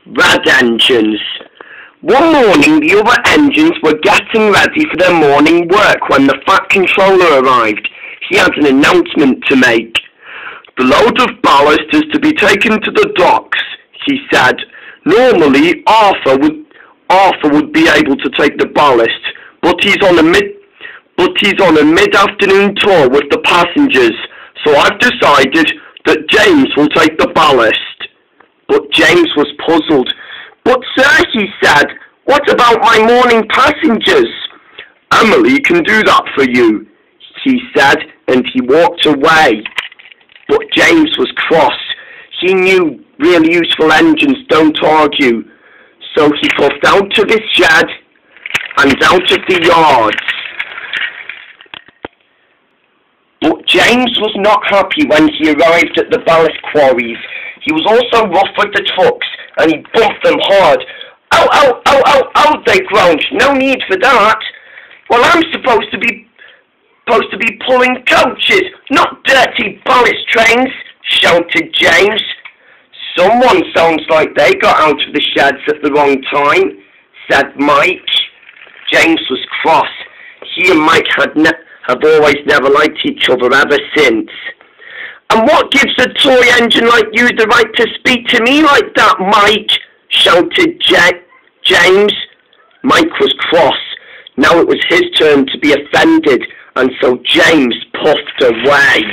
Rad engines. One morning the other engines were getting ready for their morning work when the Fat Controller arrived. He had an announcement to make. "The load of ballast is to be taken to the docks," he said. "Normally Arthur would be able to take the ballast, but he's on a mid-afternoon tour with the passengers, so I've decided that James will take the ballast." But James was puzzled. "But sir," he said, "what about my morning passengers?" "Emily can do that for you," he said, and he walked away. But James was cross. He knew really useful engines don't argue. So he puffed out of his shed and out of the yards. But James was not happy when he arrived at the ballast quarries. He was also rough with the trucks, and he bumped them hard. "Ow, ow, ow, ow, ow," they groaned. "No need for that." "Well, I'm supposed to be pulling coaches, not dirty ballast trains," shouted James. "Someone sounds like they got out of the sheds at the wrong time," said Mike. James was cross. He and Mike have always never liked each other ever since. "And what gives a toy engine like you the right to speak to me like that, Mike?" shouted James. Mike was cross. Now it was his turn to be offended, and so James puffed away.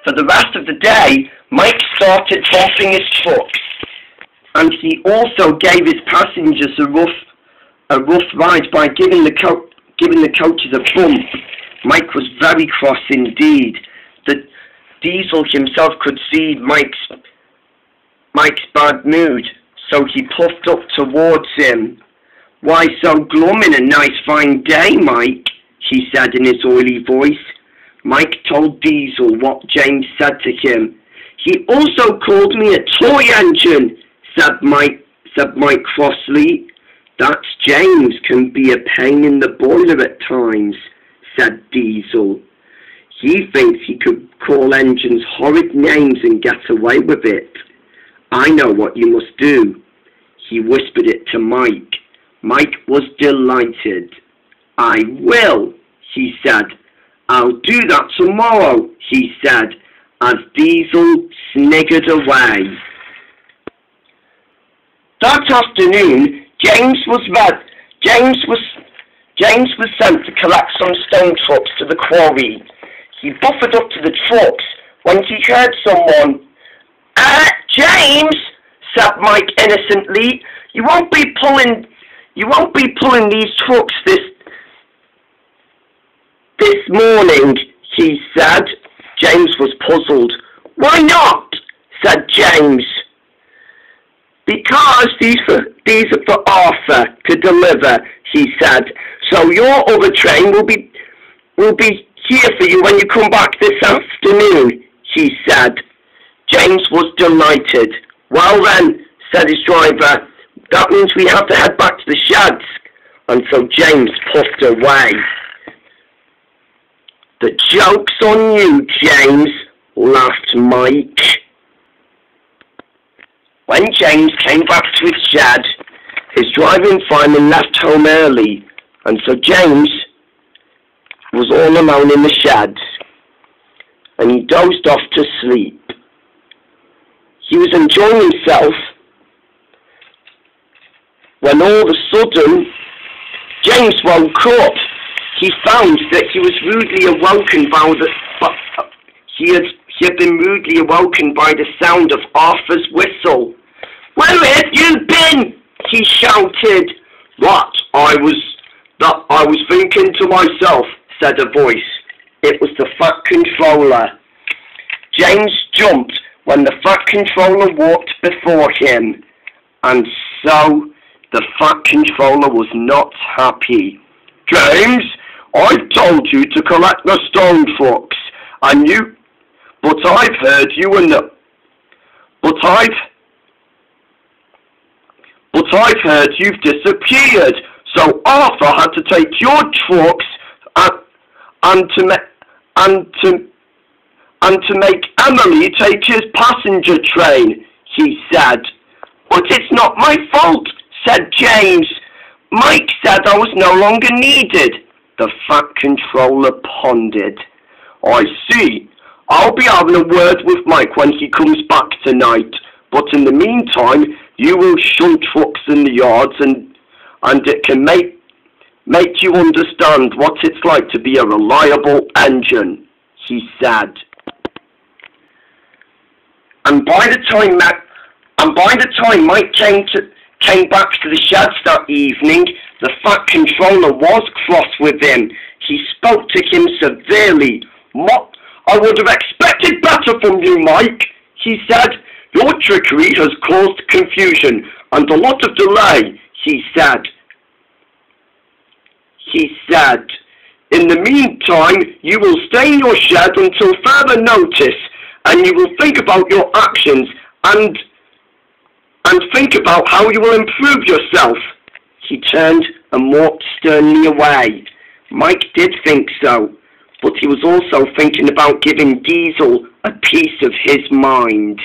For the rest of the day, Mike started bumping his trucks, and he also gave his passengers a rough ride by giving the coaches a bump. Mike was very cross indeed. The Diesel himself could see Mike's bad mood, so he puffed up towards him. "Why so glum in a nice fine day, Mike?" he said in his oily voice. Mike told Diesel what James said to him. "He also called me a toy engine," said Mike crossly. "That's James can be a pain in the boiler at times," said Diesel. "He thinks he could call engines horrid names and get away with it. I know what you must do." He whispered it to Mike. Mike was delighted. "I will," he said. "I'll do that tomorrow," he said, as Diesel sniggered away. That afternoon, James was sent to collect some stone trucks to the quarry. He buffered up to the trucks when he heard someone. James," said Mike innocently, you won't be pulling these trucks this morning," he said. James was puzzled. "Why not?" said James. "Because these are for Arthur to deliver," he said. "So your other train will be here for you when you come back this afternoon," he said. James was delighted. "Well then," said his driver, "that means we have to head back to the sheds." And so James puffed away. "The joke's on you, James," laughed Mike. When James came back to his shed, his driving fireman left home early, and so James was all alone in the sheds, and he dozed off to sleep. He was enjoying himself when all of a sudden James woke up. He found that he was rudely awoken he had been rudely awoken by the sound of Arthur's whistle. "Where have you been?" he shouted. I was thinking to myself," said a voice. It was the Fat Controller. James jumped when the Fat Controller walked before him, and so the Fat Controller was not happy. "James, I've told you to collect the stone trucks, but I've heard you've disappeared. So Arthur had to take your trucks and to make Emily take his passenger train." he said. But it's not my fault, said James. Mike said I was no longer needed. The Fat Controller pondered. I see. I'll be having a word with Mike when he comes back tonight. But in the meantime, you will shunt trucks in the yards and it can make you understand what it's like to be a reliable engine, he said. And by the time Mike came back to the sheds that evening, the Fat Controller was cross with him. He spoke to him severely. I would have expected better from you, Mike, he said. Your trickery has caused confusion and a lot of delay, he said. In the meantime, you will stay in your shed until further notice, and you will think about your actions and think about how you will improve yourself. He turned and walked sternly away. Mike did think so, but he was also thinking about giving Diesel a piece of his mind.